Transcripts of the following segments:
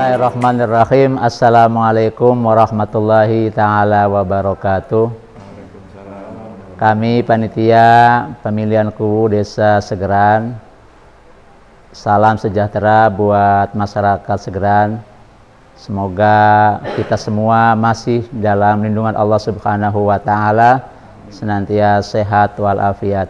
Bismillahirrahmanirrahim. Assalamualaikum warahmatullahi ta'ala wabarakatuh. Kami panitia pemilihan KUWU Desa Segeran, salam sejahtera buat masyarakat Segeran. Semoga kita semua masih dalam lindungan Allah Subhanahu wa Ta'ala, senantiasa sehat walafiat.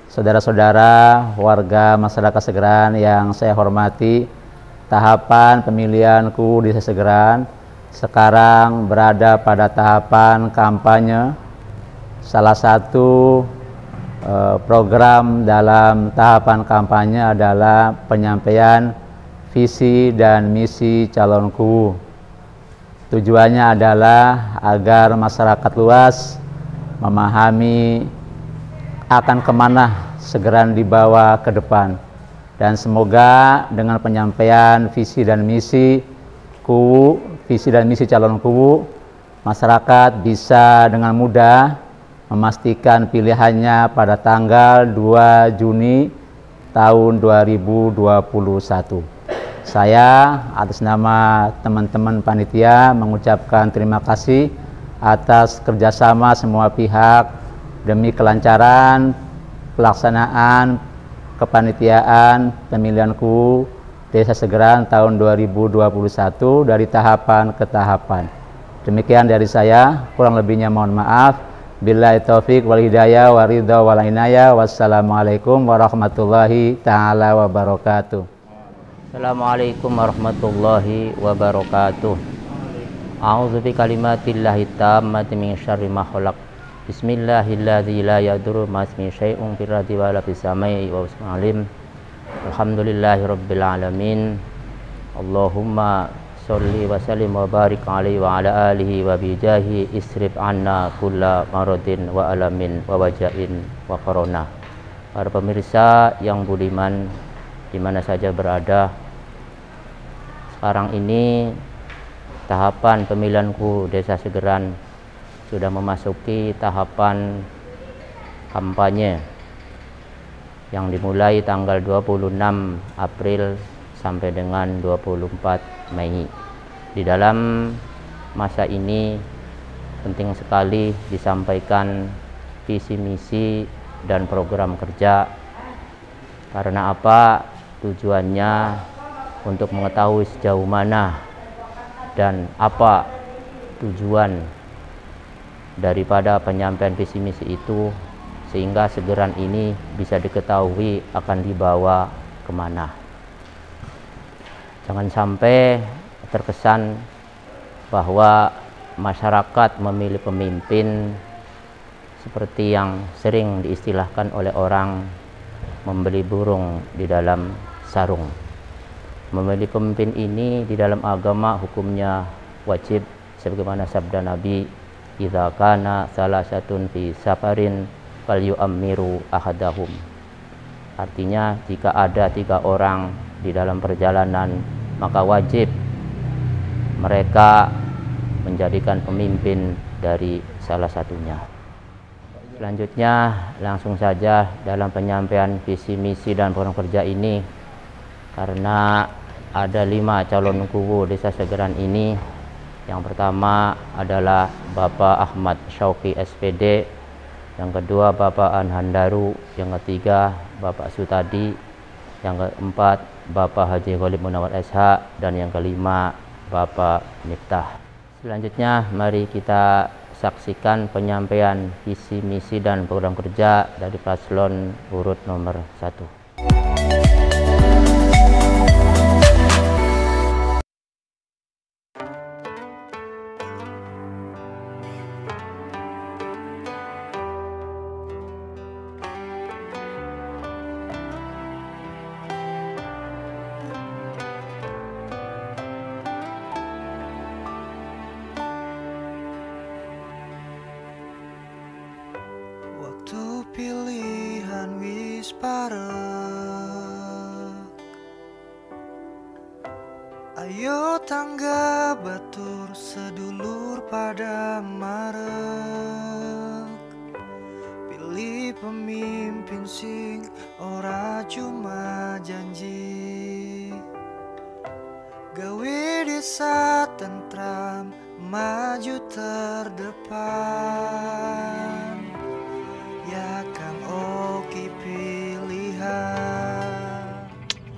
Saudara-saudara warga masyarakat Segeran yang saya hormati, tahapan pemilihan KUWU Desa Segeran sekarang berada pada tahapan kampanye. Salah satu program dalam tahapan kampanye adalah penyampaian visi dan misi calon KUWU. Tujuannya adalah agar masyarakat luas memahami akan kemana Segeran dibawa ke depan. Dan semoga dengan penyampaian visi dan misi KUWU, visi dan misi calon KUWU, masyarakat bisa dengan mudah memastikan pilihannya pada tanggal 2 Juni tahun 2021. Saya atas nama teman-teman panitia mengucapkan terima kasih atas kerjasama semua pihak demi kelancaran pelaksanaan kepanitiaan pemilihan KUWU Desa Segeran tahun 2021 dari tahapan ke tahapan. Demikian dari saya, kurang lebihnya mohon maaf. Billahi taufik wal hidayah wa ridha wal inayah. Wassalamualaikum warahmatullahi ta'ala wabarakatuh. Assalamualaikum warahmatullahi wabarakatuh. A'udzu bikalimatillahi tammati min syarri ma khalaq. Bismillahilladzi la yadurru ma'asmihi syai'un fil ardi wa la fis samai wa huwa alim. Alhamdulillahirabbil alamin. Allahumma sholli wa sallim wa barik alaihi wa ala alihi wa bijahi isrif anna kulla maradin wa alamin wa wajain wa corona. Para pemirsa yang budiman di mana saja berada, sekarang ini tahapan pemilihan KUWU Desa Segeran sudah memasuki tahapan kampanye yang dimulai tanggal 26 April sampai dengan 24 Mei. Di dalam masa ini penting sekali disampaikan visi misi dan program kerja. Karena apa? Tujuannya untuk mengetahui sejauh mana dan apa tujuan daripada penyampaian visi misi itu, sehingga Segeran ini bisa diketahui akan dibawa kemana. Jangan sampai terkesan bahwa masyarakat memilih pemimpin seperti yang sering diistilahkan oleh orang membeli burung di dalam sarung. Memilih pemimpin ini di dalam agama hukumnya wajib, sebagaimana sabda Nabi, idza kana salasatun fi safarin falyu'ammiru ahadahum. Artinya jika ada 3 orang di dalam perjalanan, maka wajib mereka menjadikan pemimpin dari salah satunya. Selanjutnya langsung saja dalam penyampaian visi misi dan program kerja ini, karena ada 5 calon KUWU Desa Segeran ini. Yang pertama adalah Bapak Ahmad Syauqi SPD, yang kedua Bapak Anhandaru, yang ketiga Bapak Sutadi, yang keempat Bapak Haji Ghalib Munawar SH, dan yang kelima Bapak Miftah. Selanjutnya mari kita saksikan penyampaian visi misi dan program kerja dari paslon urut nomor 1. Pilihan wis parek, ayo tangga batur sedulur pada marek. Pilih pemimpin sing ora cuma janji, gawe desa tentram maju terdepan. Ya Kang Oki pilihan.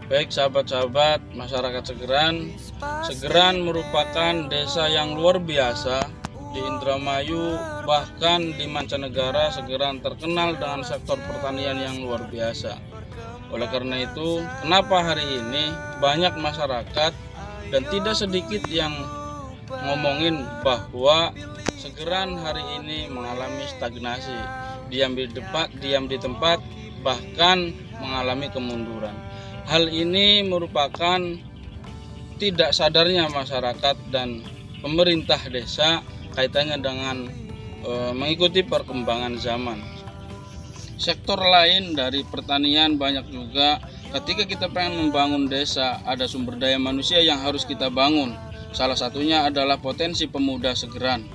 Baik sahabat-sahabat masyarakat Segeran, Segeran merupakan desa yang luar biasa di Indramayu, bahkan di mancanegara. Segeran terkenal dengan sektor pertanian yang luar biasa. Oleh karena itu, kenapa hari ini banyak masyarakat dan tidak sedikit yang ngomongin bahwa Segeran hari ini mengalami stagnasi, diam di tempat, bahkan mengalami kemunduran. Hal ini merupakan tidak sadarnya masyarakat dan pemerintah desa kaitannya dengan mengikuti perkembangan zaman. Sektor lain dari pertanian banyak juga. Ketika kita pengen membangun desa, ada sumber daya manusia yang harus kita bangun. Salah satunya adalah potensi pemuda Segeran.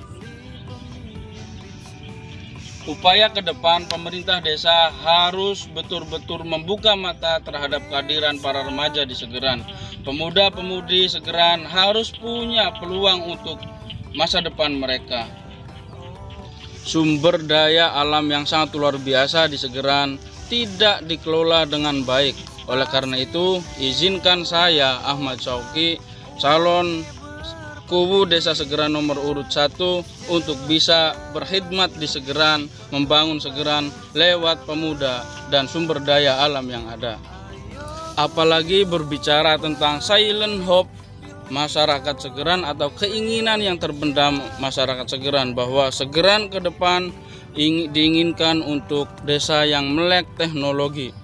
Upaya ke depan pemerintah desa harus betul-betul membuka mata terhadap kehadiran para remaja di Segeran. Pemuda-pemudi Segeran harus punya peluang untuk masa depan mereka. Sumber daya alam yang sangat luar biasa di Segeran tidak dikelola dengan baik. Oleh karena itu, izinkan saya Ahmad Syauqi, calon Kuwu Desa Segeran nomor urut 1, untuk bisa berkhidmat di Segeran, membangun Segeran lewat pemuda dan sumber daya alam yang ada. Apalagi berbicara tentang silent hope masyarakat Segeran atau keinginan yang terpendam masyarakat Segeran, bahwa Segeran ke depan diinginkan untuk desa yang melek teknologi.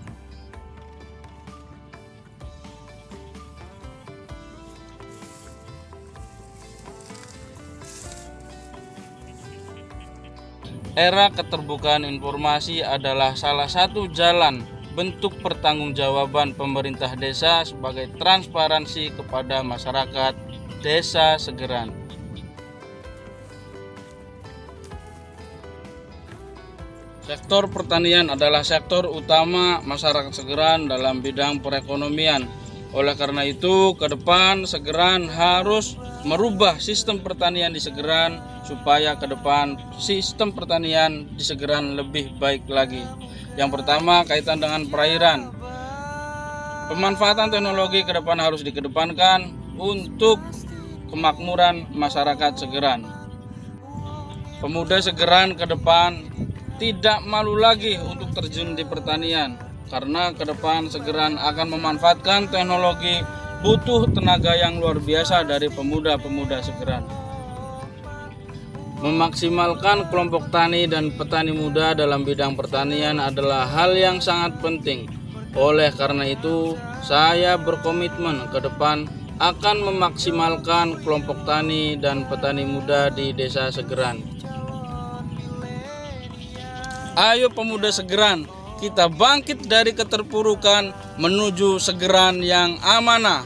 Era keterbukaan informasi adalah salah satu jalan bentuk pertanggungjawaban pemerintah desa sebagai transparansi kepada masyarakat Desa Segeran. Sektor pertanian adalah sektor utama masyarakat Segeran dalam bidang perekonomian. Oleh karena itu, ke depan Segeran harus merubah sistem pertanian di Segeran supaya ke depan sistem pertanian di Segeran lebih baik lagi. Yang pertama, kaitan dengan perairan. Pemanfaatan teknologi ke depan harus dikedepankan untuk kemakmuran masyarakat Segeran. Pemuda Segeran ke depan tidak malu lagi untuk terjun di pertanian, karena ke depan Segeran akan memanfaatkan teknologi, butuh tenaga yang luar biasa dari pemuda-pemuda Segeran. Memaksimalkan kelompok tani dan petani muda dalam bidang pertanian adalah hal yang sangat penting. Oleh karena itu, saya berkomitmen ke depan akan memaksimalkan kelompok tani dan petani muda di Desa Segeran. Ayo pemuda Segeran, kita bangkit dari keterpurukan menuju Segeran yang amanah,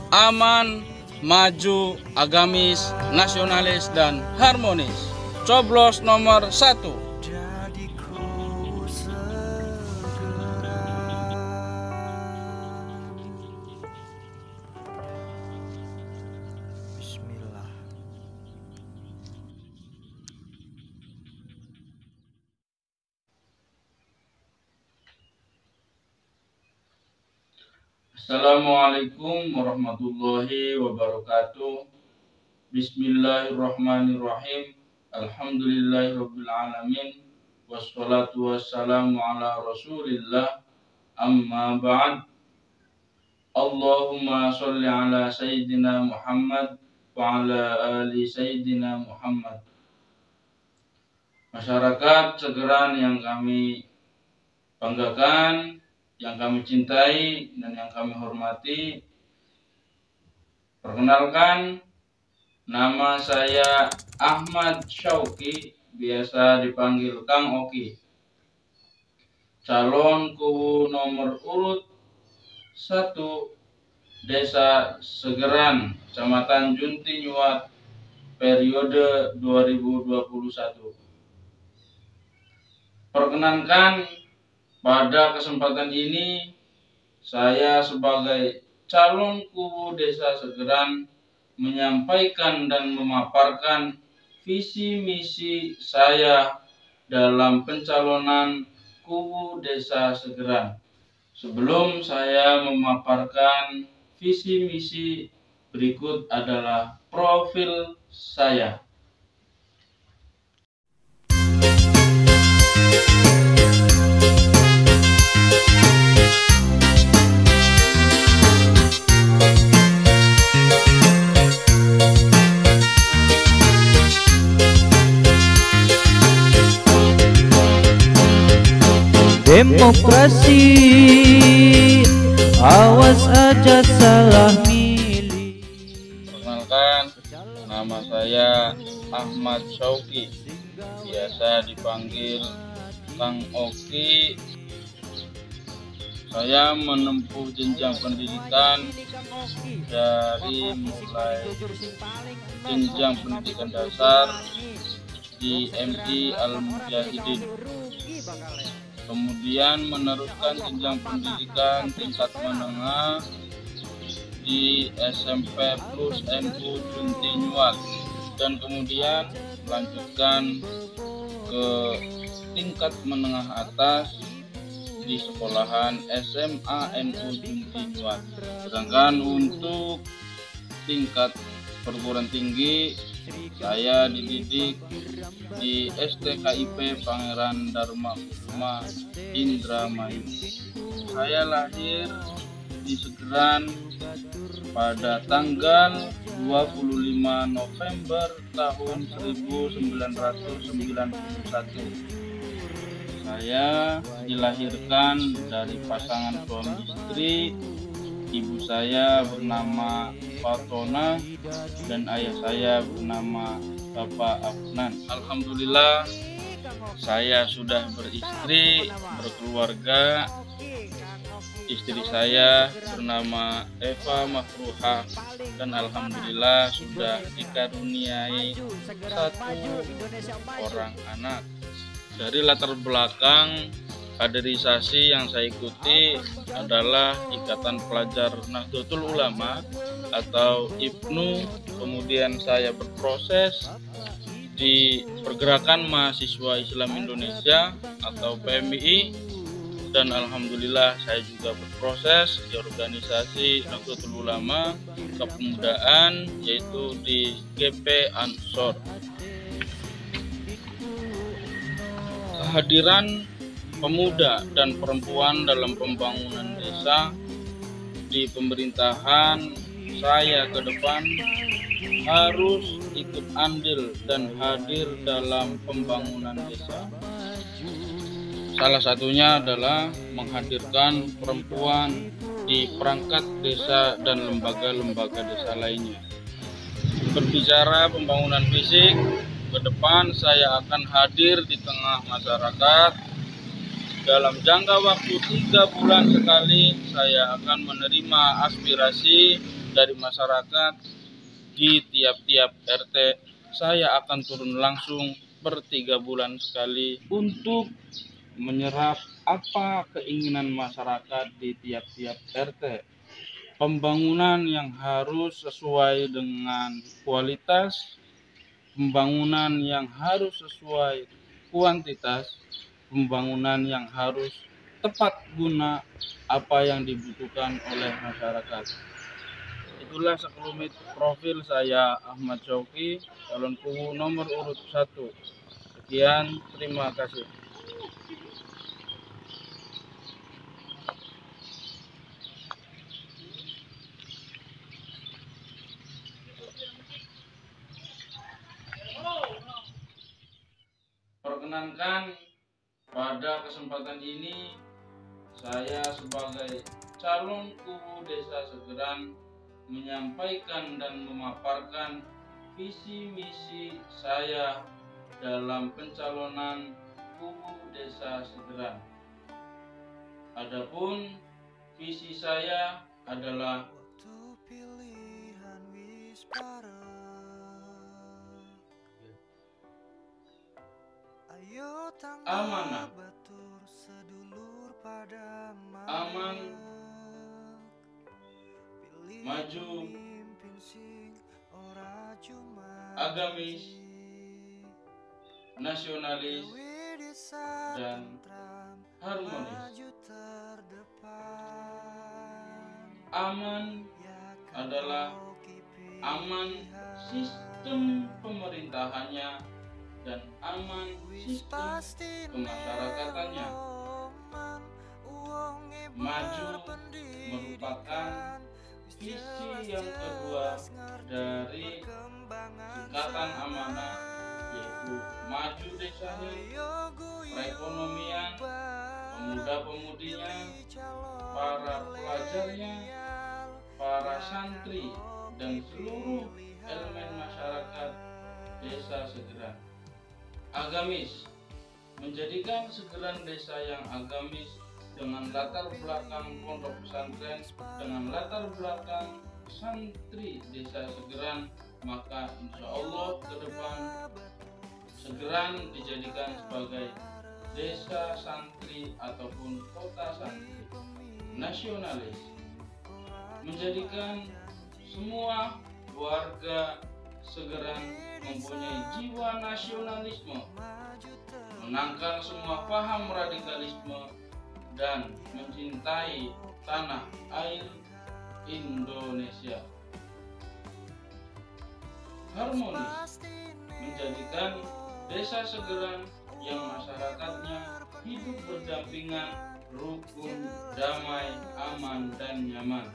aman, maju, agamis, nasionalis, dan harmonis. Coblos nomor 1. Jadiku Segeran. Bismillah. Assalamualaikum warahmatullahi wabarakatuh. Bismillahirrahmanirrahim. Alhamdulillahirrabbilalamin. Wassalatu wassalamu ala rasulillah. Amma ba'd. Allahumma sholli ala Sayyidina Muhammad wa ala ali Sayyidina Muhammad. Masyarakat Segeran yang kami banggakan, yang kami cintai, dan yang kami hormati, perkenalkan, nama saya Ahmad Syauqi, biasa dipanggil Kang Oki, calon Kuwu nomor urut 1 Desa Segeran, Kecamatan Junti Nyuat, periode 2021. Perkenankan, pada kesempatan ini saya sebagai calon kubu Desa Segeran menyampaikan dan memaparkan visi misi saya dalam pencalonan kubu Desa Segeran. Sebelum saya memaparkan visi misi, berikut adalah profil saya. Demokrasi, awas aja salah milih. Perkenalkan, nama saya Ahmad Syauqi, biasa dipanggil Kang Oki. Saya menempuh jenjang pendidikan dari mulai jenjang pendidikan dasar di MI Al-Mujahidin, kemudian meneruskan jenjang pendidikan tingkat menengah di SMP Plus MU Junti Nyuat, dan kemudian melanjutkan ke tingkat menengah atas di sekolahan SMA NU Junti Nyuat. Sedangkan untuk tingkat perguruan tinggi, saya dididik di STKIP Pangeran Dharma Kusuma Indramayu. Saya lahir di Segeran pada tanggal 25 November tahun 1991. Saya dilahirkan dari pasangan suami istri. Ibu saya bernama Fatona dan ayah saya bernama Bapak Afnan. Alhamdulillah, saya sudah beristri, berkeluarga. Istri saya bernama Eva Mafruha dan alhamdulillah sudah dikaruniai satu orang anak. Dari latar belakang kaderisasi yang saya ikuti adalah Ikatan Pelajar Nahdlatul Ulama atau IPNU. Kemudian saya berproses di Pergerakan Mahasiswa Islam Indonesia atau PMII, dan alhamdulillah saya juga berproses di organisasi Nahdlatul Ulama kepemudaan, yaitu di GP Ansor. Kehadiran pemuda dan perempuan dalam pembangunan desa di pemerintahan saya ke depan harus ikut andil dan hadir dalam pembangunan desa. Salah satunya adalah menghadirkan perempuan di perangkat desa dan lembaga-lembaga desa lainnya. Berbicara pembangunan fisik, ke depan saya akan hadir di tengah masyarakat. Dalam jangka waktu 3 bulan sekali, saya akan menerima aspirasi dari masyarakat di tiap-tiap RT. Saya akan turun langsung per 3 bulan sekali untuk menyerap apa keinginan masyarakat di tiap-tiap RT. Pembangunan yang harus sesuai dengan kualitas, pembangunan yang harus sesuai kuantitas, pembangunan yang harus tepat guna apa yang dibutuhkan oleh masyarakat. Itulah sekelumit profil saya, Ahmad Syauqi, calon kubu nomor urut 1. Sekian, terima kasih. Perkenankan, pada kesempatan ini saya sebagai calon kubu Desa Segeran menyampaikan dan memaparkan visi misi saya dalam pencalonan kubu Desa Segeran. Adapun visi saya adalah amanah, aman, maju, agamis, nasionalis, dan harmonis. Aman adalah aman sistem pemerintahannya dan aman sistem pemasyarakatannya. Maju merupakan visi yang kedua dari Ikatan Amanah, yaitu maju desanya, perekonomian, pemuda-pemudinya, para pelajarnya, para santri, dan seluruh elemen masyarakat desa Segeran. Agamis menjadikan Segeran desa yang agamis dengan latar belakang pondok pesantren, dengan latar belakang santri desa Segeran, maka insya Allah ke depan Segeran dijadikan sebagai desa santri ataupun kota santri. Nasionalis menjadikan semua warga Segeran mempunyai jiwa nasionalisme, menangkal semua paham radikalisme, dan mencintai tanah air Indonesia. Harmonis menjadikan desa Segeran yang masyarakatnya hidup berdampingan, rukun, damai, aman, dan nyaman.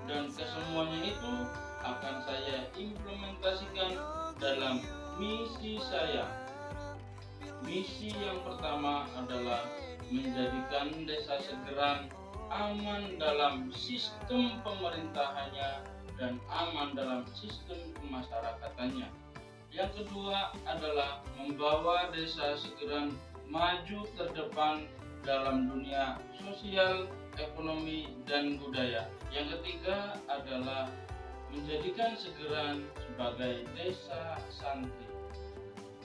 Dan kesemuanya itu akan saya implementasikan dalam misi saya. Misi yang pertama adalah menjadikan desa Segeran aman dalam sistem pemerintahannya dan aman dalam sistem pemasyarakatannya. Yang kedua adalah membawa desa Segeran maju terdepan dalam dunia sosial, ekonomi, dan budaya. Yang ketiga adalah menjadikan Segeran sebagai desa santri.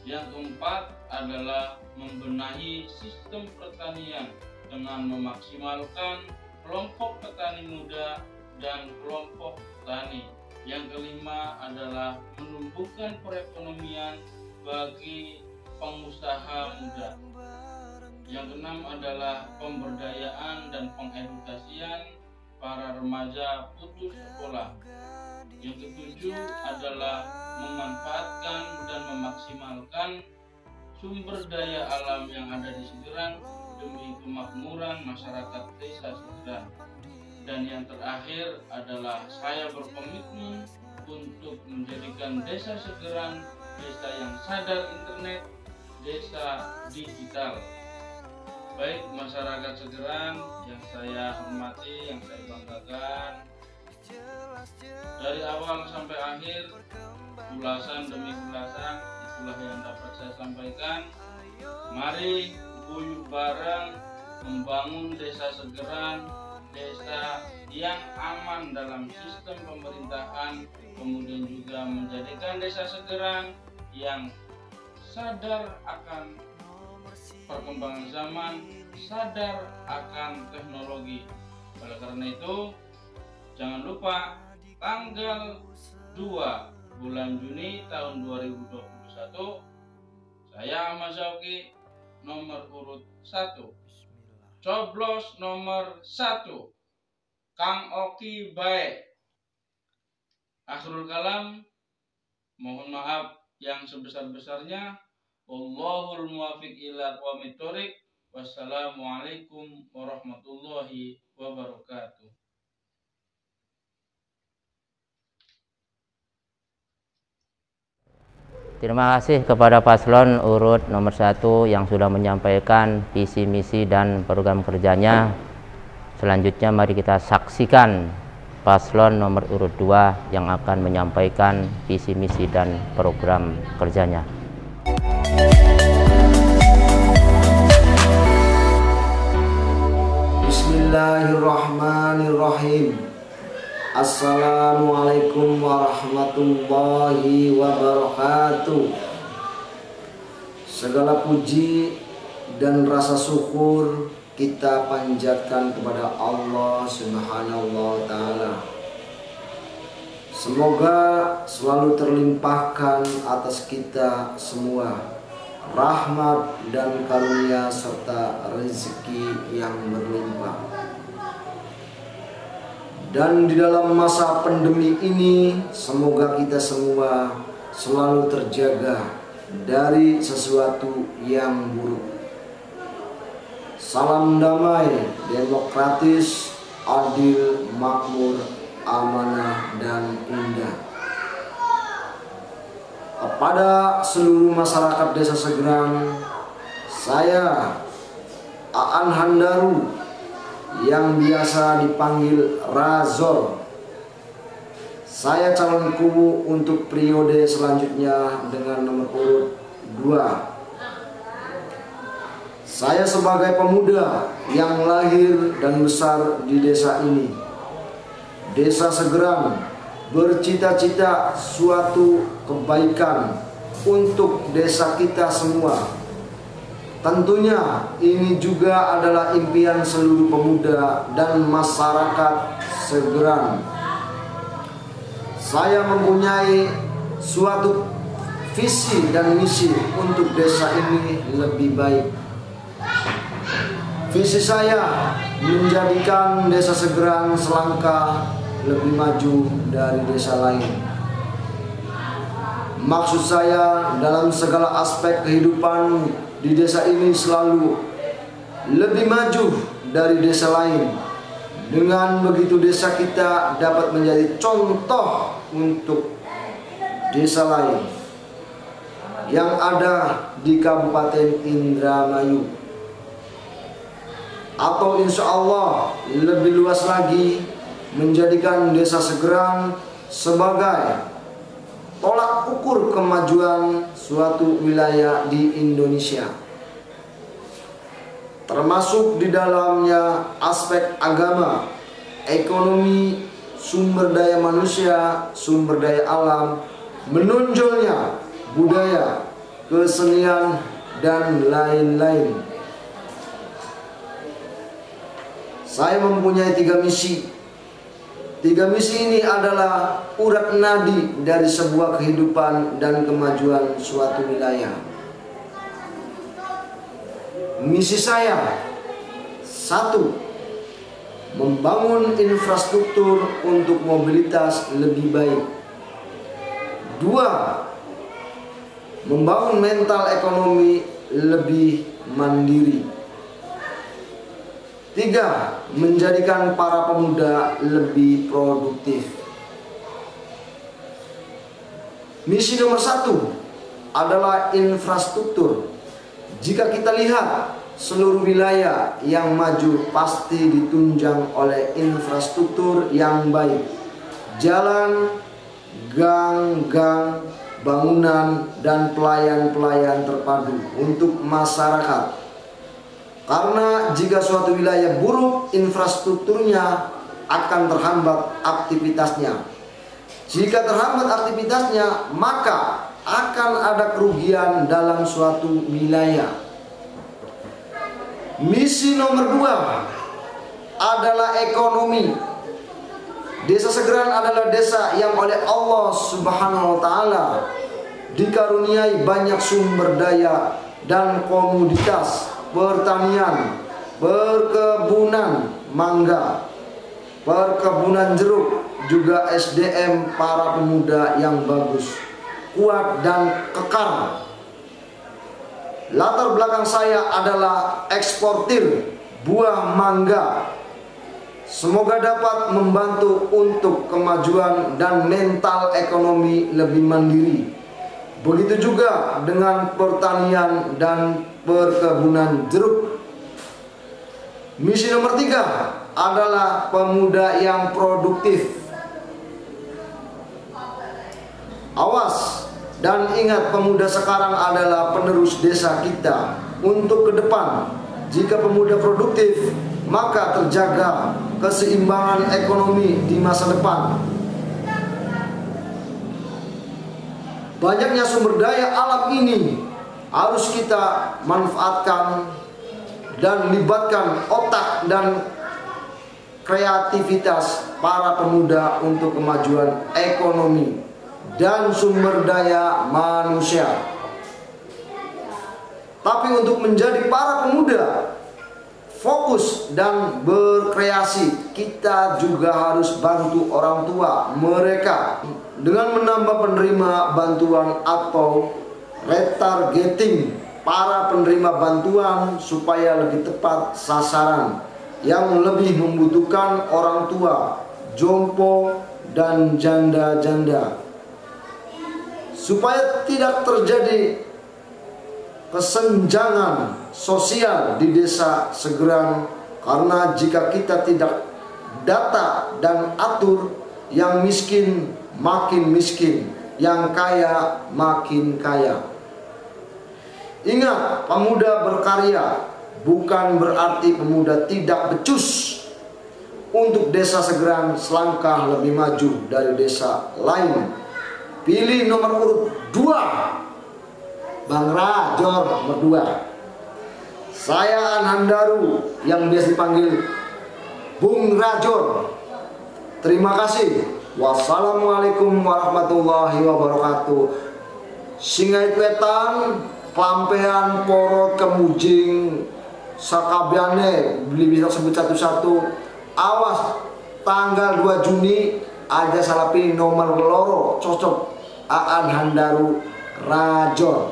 Yang keempat adalah membenahi sistem pertanian dengan memaksimalkan kelompok petani muda dan kelompok tani. Yang kelima adalah menumbuhkan perekonomian bagi pengusaha muda. Yang keenam adalah pemberdayaan dan pengedukasian para remaja putus sekolah. Yang ketujuh adalah memanfaatkan dan memaksimalkan sumber daya alam yang ada di Segeran demi kemakmuran masyarakat desa Segeran. Dan yang terakhir adalah saya berkomitmen untuk menjadikan desa Segeran desa yang sadar internet, desa digital. Baik masyarakat Segeran yang saya hormati, yang saya banggakan, dari awal sampai akhir, ulasan demi ulasan itulah yang dapat saya sampaikan. Mari guyup bareng membangun desa Segeran, desa yang aman dalam sistem pemerintahan, kemudian juga menjadikan desa Segeran yang sadar akan perkembangan zaman, sadar akan teknologi. Oleh karena itu, jangan lupa tanggal 2 bulan Juni tahun 2021, saya Ahmad Syauqi nomor urut 1, coblos nomor 1, Kang Oki baik. Akhirul kalam, mohon maaf yang sebesar-besarnya. Wallahul muwaffiq ila aqwamit thoriq. Wassalamualaikum warahmatullahi wabarakatuh. Terima kasih kepada paslon urut nomor 1 yang sudah menyampaikan visi misi dan program kerjanya. Selanjutnya mari kita saksikan paslon nomor urut 2 yang akan menyampaikan visi misi dan program kerjanya. Bismillahirrahmanirrahim. Assalamualaikum warahmatullahi wabarakatuh. Segala puji dan rasa syukur kita panjatkan kepada Allah Subhanahu wa Ta'ala Semoga selalu terlimpahkan atas kita semua rahmat dan karunia serta rezeki yang berlimpah. Dan di dalam masa pandemi ini, semoga kita semua selalu terjaga dari sesuatu yang buruk. Salam damai, demokratis, adil, makmur, amanah, dan indah. Kepada seluruh masyarakat Desa Segerang, saya Aan Handaru yang biasa dipanggil Razor. Saya calon kubu untuk periode selanjutnya dengan nomor urut 2. Saya sebagai pemuda yang lahir dan besar di desa ini, Desa Segerang, bercita-cita suatu kebaikan untuk desa kita semua. Tentunya ini juga adalah impian seluruh pemuda dan masyarakat Segerang. Saya mempunyai suatu visi dan misi untuk desa ini lebih baik. Visi saya menjadikan Desa Segerang selangkah lebih maju dari desa lain. Maksud saya dalam segala aspek kehidupan di desa ini selalu lebih maju dari desa lain. Dengan begitu desa kita dapat menjadi contoh untuk desa lain yang ada di Kabupaten Indramayu, atau insya Allah lebih luas lagi menjadikan Desa Segerang sebagai tolak ukur kemajuan suatu wilayah di Indonesia, termasuk di dalamnya aspek agama, ekonomi, sumber daya manusia, sumber daya alam, menonjolnya budaya, kesenian, dan lain-lain. Saya mempunyai 3 misi. 3 misi ini adalah urat nadi dari sebuah kehidupan dan kemajuan suatu wilayah. Misi saya: 1. Membangun infrastruktur untuk mobilitas lebih baik. 2. Membangun mental ekonomi lebih mandiri. 3. Menjadikan para pemuda lebih produktif. Misi nomor 1 adalah infrastruktur. Jika kita lihat seluruh wilayah yang maju pasti ditunjang oleh infrastruktur yang baik. Jalan, gang-gang, bangunan, dan pelayan-pelayan terpadu untuk masyarakat. Karena jika suatu wilayah buruk, infrastrukturnya akan terhambat aktivitasnya. Jika terhambat aktivitasnya, maka akan ada kerugian dalam suatu wilayah. Misi nomor 2 adalah ekonomi. Desa Segerang adalah desa yang oleh Allah Subhanahu wa Ta'ala dikaruniai banyak sumber daya dan komoditas pertanian, perkebunan mangga, perkebunan jeruk, juga SDM para pemuda yang bagus, kuat, dan kekar. Latar belakang saya adalah eksportir buah mangga. Semoga dapat membantu untuk kemajuan dan mental ekonomi lebih mandiri. Begitu juga dengan pertanian dan perkebunan jeruk. Misi nomor 3 adalah pemuda yang produktif. Awas dan ingat, pemuda sekarang adalah penerus desa kita untuk ke depan. Jika pemuda produktif, maka terjaga keseimbangan ekonomi di masa depan. Banyaknya sumber daya alam ini harus kita manfaatkan dan libatkan otak dan kreativitas para pemuda untuk kemajuan ekonomi dan sumber daya manusia. Tapi untuk menjadi para pemuda fokus dan berkreasi, kita juga harus bantu orang tua mereka dengan menambah penerima bantuan atau retargeting para penerima bantuan supaya lebih tepat sasaran yang lebih membutuhkan orang tua, jompo, dan janda-janda. Supaya tidak terjadi kesenjangan sosial di desa Segeran, karena jika kita tidak data dan atur, yang miskin makin miskin, yang kaya makin kaya. Ingat, pemuda berkarya bukan berarti pemuda tidak becus. Untuk desa Segeran selangkah lebih maju dari desa lain. Pilih nomor urut 2, Bang Rajor nomor 2. Saya Anhandaru yang biasa dipanggil Bung Rajor. Terima kasih. Wassalamualaikum warahmatullahi wabarakatuh. Singai Wetan, Klampean, Porot, Kemujing, Sakabiane, beli bisa sebut satu-satu. Awas, tanggal 2 Juni aja salah pilih nomor loro, cocok. Aan Handaru Rajor.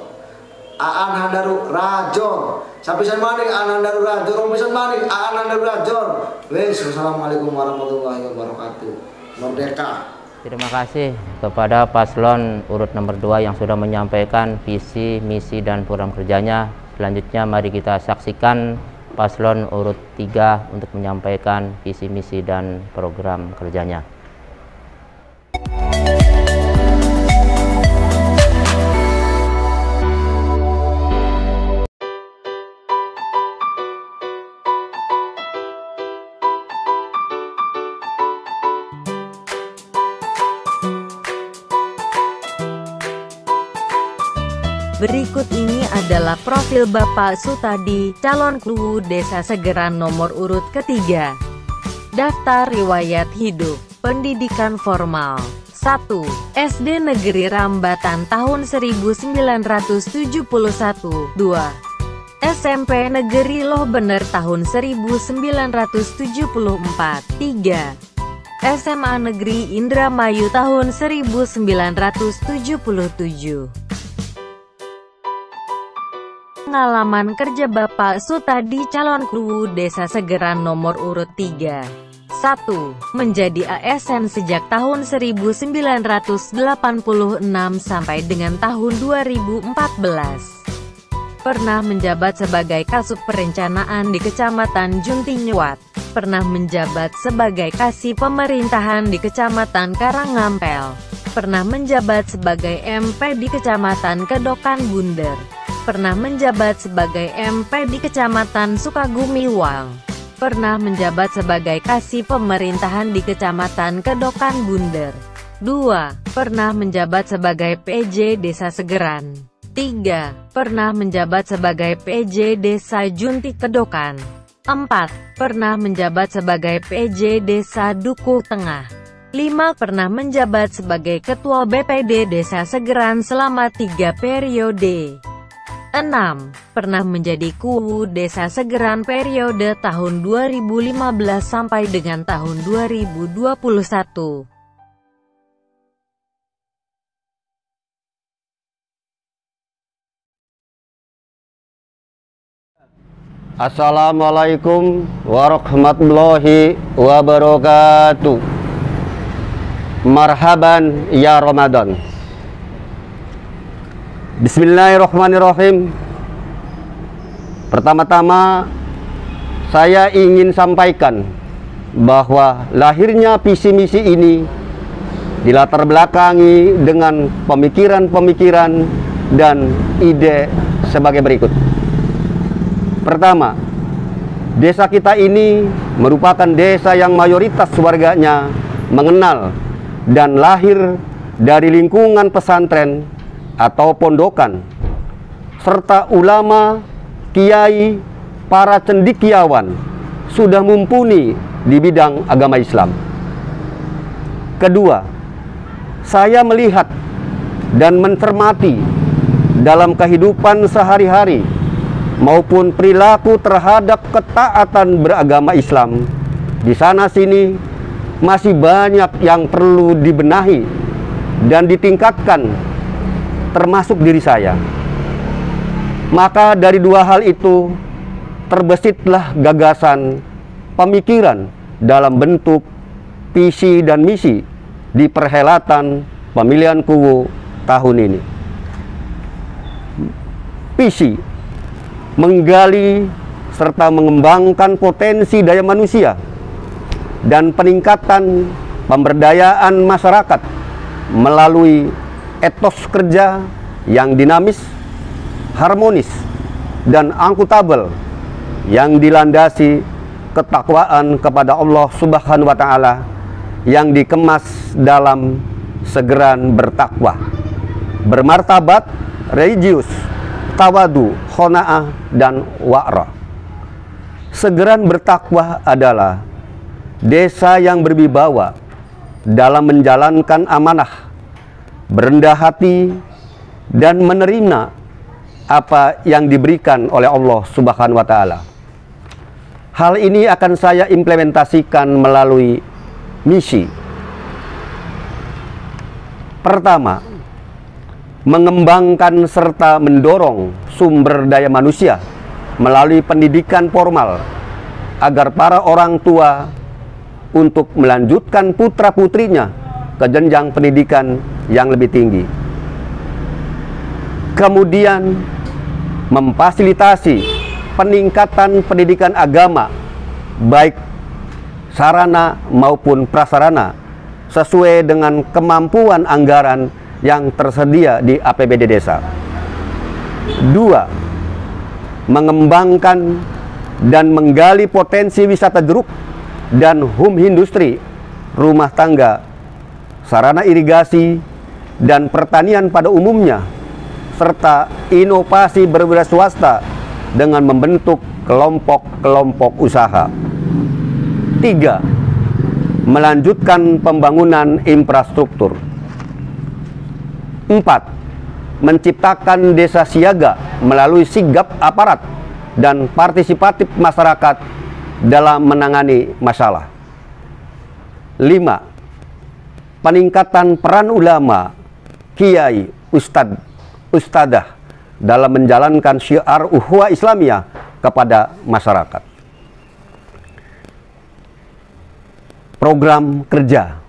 Aan Handaru Rajor. Sampai sana maning Aan Handaru Rajor, rompisan maning Aan Handaru Rajor. Wes, wassalamualaikum warahmatullahi wabarakatuh. Merdeka. Terima kasih kepada paslon urut nomor 2 yang sudah menyampaikan visi, misi, dan program kerjanya. Selanjutnya mari kita saksikan paslon urut 3 untuk menyampaikan visi, misi, dan program kerjanya. Berikut ini adalah profil Bapak Sutadi, calon KUU Desa Segeran nomor urut ketiga. Daftar riwayat hidup, pendidikan formal. 1. SD Negeri Rambatan tahun 1971. 2. SMP Negeri Loh Bener tahun 1974. 3. SMA Negeri Indramayu tahun 1977. Pengalaman kerja Bapak Sutadi calon KUU Desa Segeran nomor urut 3. 1. Menjadi ASN sejak tahun 1986 sampai dengan tahun 2014. Pernah menjabat sebagai Kasub Perencanaan di Kecamatan Juntinyuat. Pernah menjabat sebagai Kasih Pemerintahan di Kecamatan Karangampel. Pernah menjabat sebagai MP di Kecamatan Kedokan Bunder. Pernah menjabat sebagai MP di Kecamatan Sukagumiwang. Pernah menjabat sebagai Kasih Pemerintahan di Kecamatan Kedokan Bunder. 2. Pernah menjabat sebagai PJ Desa Segeran. 3. Pernah menjabat sebagai PJ Desa Junti Kedokan. 4. Pernah menjabat sebagai PJ Desa Dukuh Tengah. 5. Pernah menjabat sebagai Ketua BPD Desa Segeran selama 3 periode. 6. Pernah menjadi KUU Desa Segeran periode tahun 2015 sampai dengan tahun 2021. Assalamualaikum warahmatullahi wabarakatuh. Marhaban ya Ramadan. Bismillahirrahmanirrahim. Pertama-tama saya ingin sampaikan bahwa lahirnya visi misi ini dilatar belakangi dengan pemikiran-pemikiran dan ide sebagai berikut. Pertama, desa kita ini merupakan desa yang mayoritas warganya mengenal dan lahir dari lingkungan pesantren atau pondokan, serta ulama, kiai, para cendekiawan sudah mumpuni di bidang agama Islam. Kedua, saya melihat dan mencermati dalam kehidupan sehari-hari maupun perilaku terhadap ketaatan beragama Islam. Di sana sini masih banyak yang perlu dibenahi dan ditingkatkan, termasuk diri saya. Maka dari dua hal itu terbesitlah gagasan pemikiran dalam bentuk visi dan misi di perhelatan pemilihan Kuwu tahun ini. Visi menggali serta mengembangkan potensi daya manusia dan peningkatan pemberdayaan masyarakat melalui etos kerja yang dinamis, harmonis, dan akuntabel yang dilandasi ketakwaan kepada Allah Subhanahu wa Ta'ala yang dikemas dalam segeran bertakwa, bermartabat, religius, tawadu, khona'ah, dan wa'ra. Segeran bertakwa adalah desa yang berwibawa dalam menjalankan amanah, berendah hati, dan menerima apa yang diberikan oleh Allah Subhanahu wa Ta'ala. Hal ini akan saya implementasikan melalui misi. Pertama, mengembangkan serta mendorong sumber daya manusia melalui pendidikan formal agar para orang tua untuk melanjutkan putra-putrinya ke jenjang pendidikan yang lebih tinggi. Kemudian memfasilitasi peningkatan pendidikan agama baik sarana maupun prasarana sesuai dengan kemampuan anggaran yang tersedia di APBD desa. 2. Mengembangkan dan menggali potensi wisata jeruk dan home industri, rumah tangga, sarana irigasi, dan pertanian pada umumnya, serta inovasi berwira swasta dengan membentuk kelompok-kelompok usaha. 3. Melanjutkan pembangunan infrastruktur. 4. Menciptakan desa siaga melalui sigap aparat dan partisipatif masyarakat dalam menangani masalah. 5. Peningkatan peran ulama, kiai, ustadzah dalam menjalankan syiar ukhuwah Islamiyah kepada masyarakat. Program kerja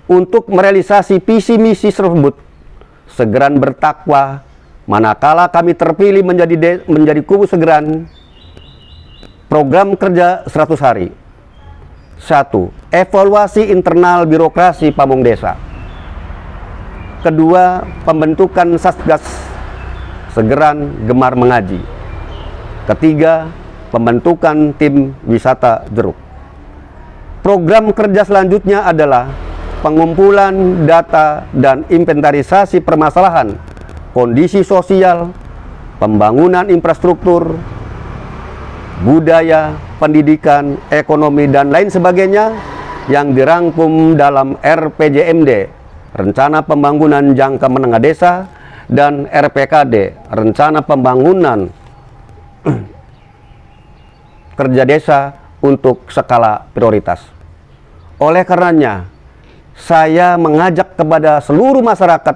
untuk merealisasi visi misi tersebut, Segeran bertakwa manakala kami terpilih menjadi Kuwu Segeran. Program kerja 100 hari. 1. Evaluasi internal birokrasi Pamong Desa. Kedua, pembentukan Satgas Segeran Gemar Mengaji. Ketiga, pembentukan tim wisata jeruk. Program kerja selanjutnya adalah pengumpulan data dan inventarisasi permasalahan, kondisi sosial, pembangunan infrastruktur, budaya, pendidikan, ekonomi, dan lain sebagainya yang dirangkum dalam RPJMD, Rencana Pembangunan Jangka Menengah Desa, dan RPKD, Rencana Pembangunan Kerja Desa untuk skala prioritas. Oleh karenanya, saya mengajak kepada seluruh masyarakat,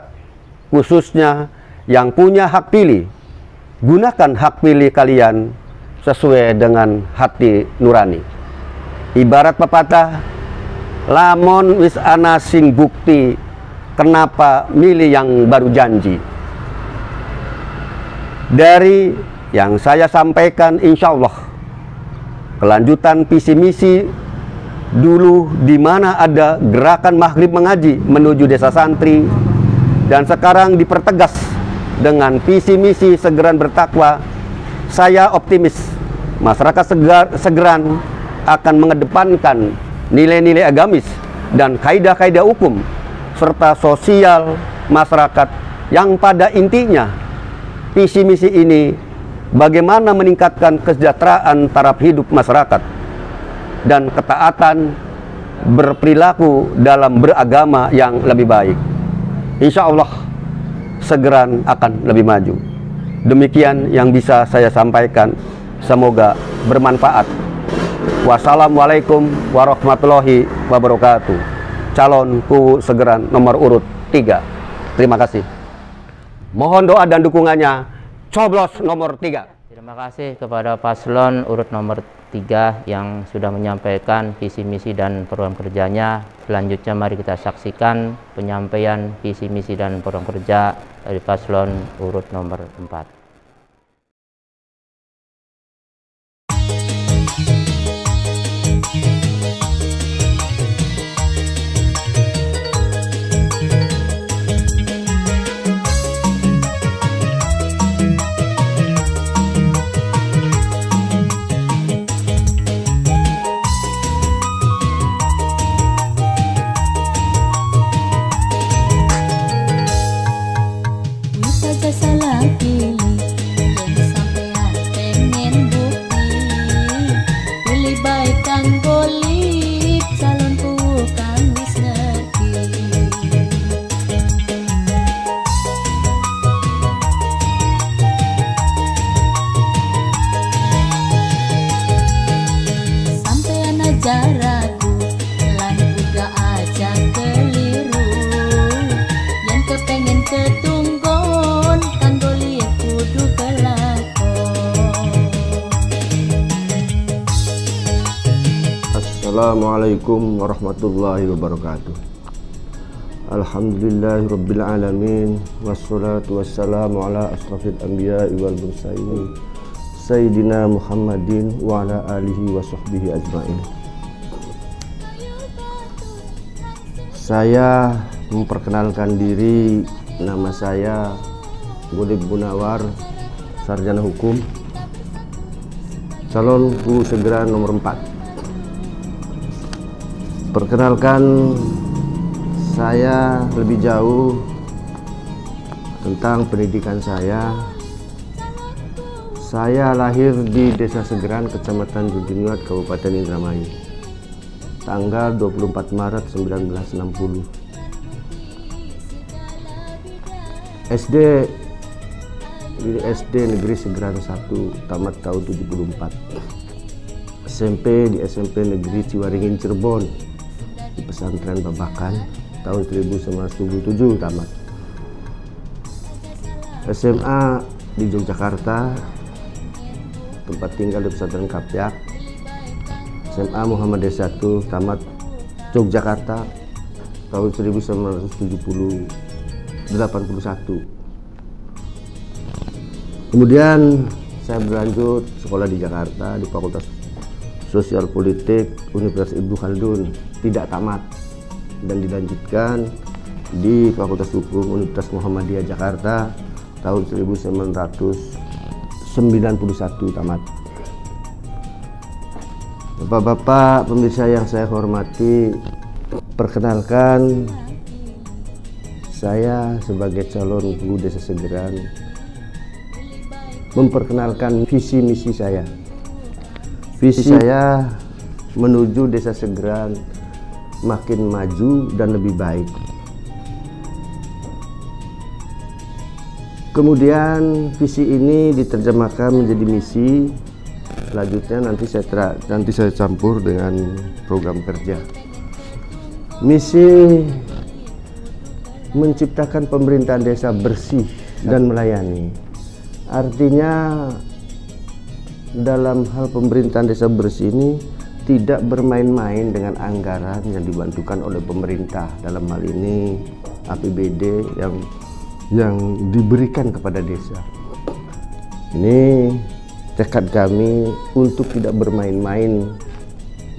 khususnya yang punya hak pilih, gunakan hak pilih kalian sesuai dengan hati nurani. Ibarat pepatah, lamun wis ana sing bukti, kenapa milih yang baru janji. Dari yang saya sampaikan, insya Allah kelanjutan visi misi dulu di mana ada gerakan maghrib mengaji menuju desa santri, dan sekarang dipertegas dengan visi misi Segeran bertakwa. Saya optimis masyarakat Segeran akan mengedepankan nilai-nilai agamis dan kaidah-kaidah hukum serta sosial masyarakat yang pada intinya visi misi ini bagaimana meningkatkan kesejahteraan taraf hidup masyarakat, dan ketaatan berperilaku dalam beragama yang lebih baik. Insya Allah Segeran akan lebih maju. Demikian yang bisa saya sampaikan. Semoga bermanfaat. Wassalamualaikum warahmatullahi wabarakatuh. Calon Kuwu Segeran nomor urut 3. Terima kasih. Mohon doa dan dukungannya. Coblos nomor 3. Terima kasih kepada paslon urut nomor 3 yang sudah menyampaikan visi misi dan program kerjanya. Selanjutnya mari kita saksikan penyampaian visi misi dan program kerja dari paslon urut nomor 4. Assalamualaikum warahmatullahi wabarakatuh. Alhamdulillahirabbil alamin wassalatu wassalamu ala asrafil anbiya'i wal mursalin sayyidina Muhammadin wa ala alihi wa sahbihi ajmain. Saya memperkenalkan diri, nama saya Godib Munawar, sarjana hukum, calon Kuwu Segeran nomor 4. Perkenalkan saya lebih jauh tentang pendidikan saya. Saya lahir di Desa Segeran, Kecamatan Juntinguat, Kabupaten Indramayu, tanggal 24 Maret 1960. SD Negeri Segeran 1, tamat tahun 74. SMP di SMP Negeri Ciwaringin Cirebon, di pesantren Babakan tahun 1977 tamat. SMA di Yogyakarta, tempat tinggal di pesantren Kapyak. SMA Muhammadiyah 1 tamat Yogyakarta tahun 1981. Kemudian saya berlanjut sekolah di Jakarta di Fakultas Sosial Politik Universitas Ibnu Khaldun, tidak tamat, dan dilanjutkan di Fakultas Hukum Universitas Muhammadiyah Jakarta tahun 1991 tamat. Bapak-bapak pemirsa yang saya hormati, perkenalkan saya sebagai calon Kuwu Desa Segeran memperkenalkan visi misi saya. Visi saya menuju Desa Segeran makin maju dan lebih baik. Kemudian visi ini diterjemahkan menjadi misi. Selanjutnya nanti saya campur dengan program kerja. Misi menciptakan pemerintahan desa bersih dan melayani. Artinya dalam hal pemerintahan desa bersih ini tidak bermain-main dengan anggaran yang dibantukan oleh pemerintah, dalam hal ini APBD yang diberikan kepada desa. Ini tekad kami untuk tidak bermain-main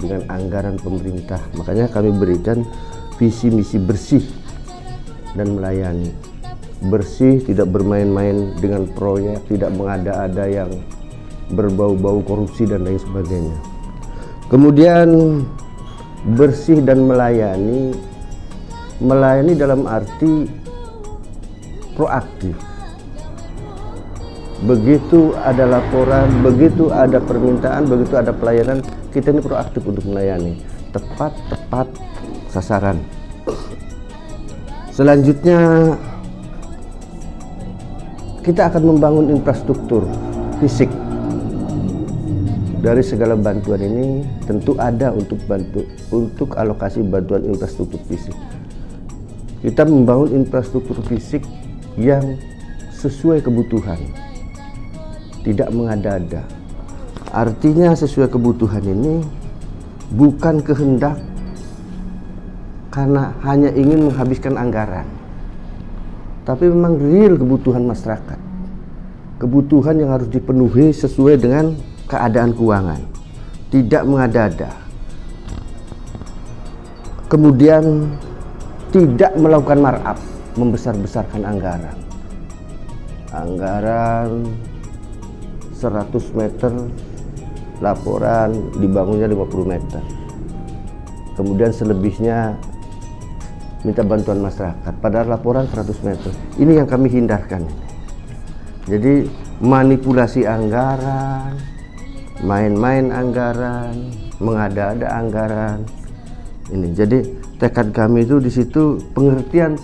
dengan anggaran pemerintah. Makanya kami berikan visi misi bersih dan melayani. Bersih, tidak bermain-main dengan proyek, tidak mengada-ada yang berbau-bau korupsi dan lain sebagainya. Kemudian bersih dan melayani dalam arti proaktif. Begitu ada laporan, begitu ada permintaan, begitu ada pelayanan, kita ini proaktif untuk melayani. Tepat sasaran. Selanjutnya, kita akan membangun infrastruktur fisik. Dari segala bantuan ini tentu ada untuk alokasi bantuan infrastruktur fisik. Kita membangun infrastruktur fisik yang sesuai kebutuhan, tidak mengada-ada. Artinya sesuai kebutuhan ini bukan kehendak karena hanya ingin menghabiskan anggaran, tapi memang real kebutuhan masyarakat, kebutuhan yang harus dipenuhi sesuai dengan keadaan keuangan, tidak mengada-ada. Kemudian tidak melakukan markup, membesar-besarkan anggaran. Anggaran 100 meter, laporan dibangunnya 50 meter. Kemudian selebihnya minta bantuan masyarakat, padahal laporan 100 meter. Ini yang kami hindarkan. Jadi manipulasi anggaran, main-main anggaran, mengada-ada anggaran. Ini jadi tekad kami itu di situ, pengertian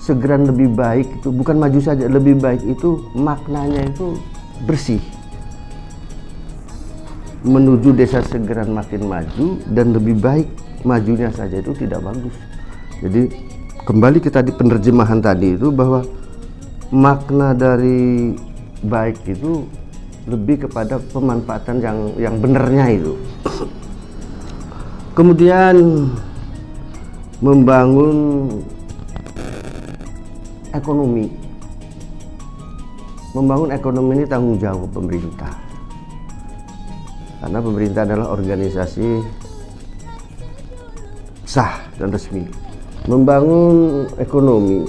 segera lebih baik itu bukan maju saja, lebih baik itu maknanya itu bersih. Menuju desa Segeran makin maju dan lebih baik, majunya saja itu tidak bagus. Jadi kembali kita di penerjemahan tadi itu bahwa makna dari baik itu lebih kepada pemanfaatan yang benarnya itu. Kemudian membangun ekonomi. Membangun ekonomi ini tanggung jawab pemerintah. Karena pemerintah adalah organisasi sah dan resmi. Membangun ekonomi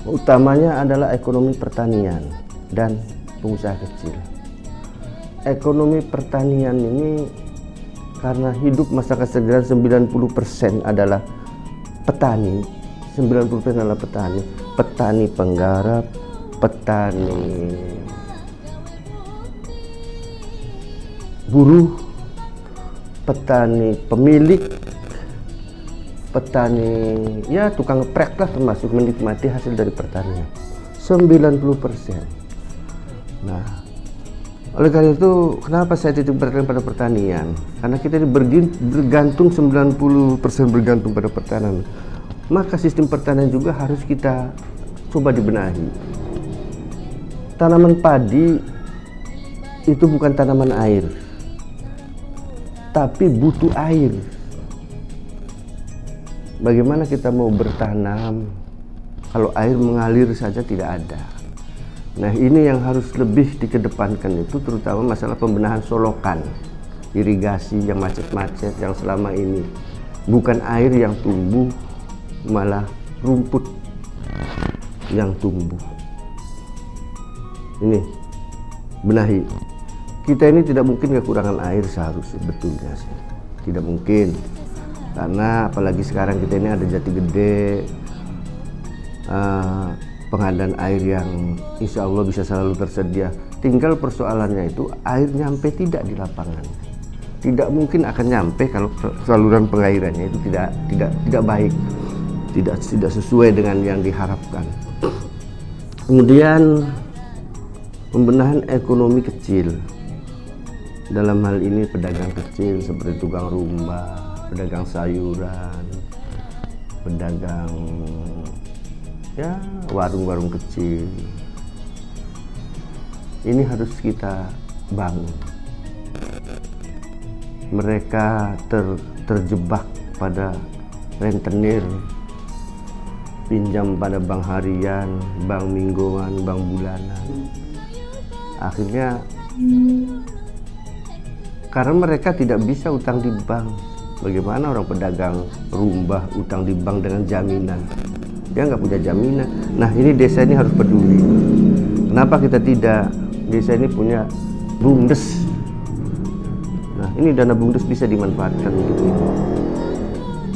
utamanya adalah ekonomi pertanian dan pengusaha kecil. Ekonomi pertanian ini karena hidup masyarakat Segeran 90% adalah petani, 90% adalah petani, petani penggarap, petani buruh, petani pemilik, petani ya tukang prek lah, termasuk menikmati hasil dari pertanian 90%. Nah, oleh karena itu kenapa saya titik beratkan pada pertanian? Karena kita ini bergantung 90% bergantung pada pertanian. Maka sistem pertanian juga harus kita coba dibenahi. Tanaman padi itu bukan tanaman air, tapi butuh air. Bagaimana kita mau bertanam kalau air mengalir saja tidak ada? Nah, ini yang harus lebih dikedepankan itu, terutama masalah pembenahan solokan, irigasi yang macet-macet yang selama ini bukan air yang tumbuh, malah rumput yang tumbuh. Ini benahi. Kita ini tidak mungkin kekurangan air seharusnya, sebetulnya sih tidak mungkin, karena apalagi sekarang kita ini ada jati gede, pengadaan air yang insya Allah bisa selalu tersedia. Tinggal persoalannya itu air nyampe tidak di lapangan. Tidak mungkin akan nyampe kalau saluran pengairannya itu tidak baik, tidak sesuai dengan yang diharapkan. Kemudian pembenahan ekonomi kecil, dalam hal ini pedagang kecil seperti tukang rumah, pedagang sayuran, pedagang ya warung-warung kecil. Ini harus kita bangun. Mereka terjebak pada rentenir, pinjam pada bank harian, bank mingguan, bank bulanan. Akhirnya karena mereka tidak bisa utang di bank. Bagaimana orang pedagang rumah utang di bank dengan jaminan? Dia nggak punya jaminan. Nah, ini desa ini harus peduli. Kenapa kita tidak? Desa ini punya BUMDes. Nah, ini dana BUMDes bisa dimanfaatkan untuk itu.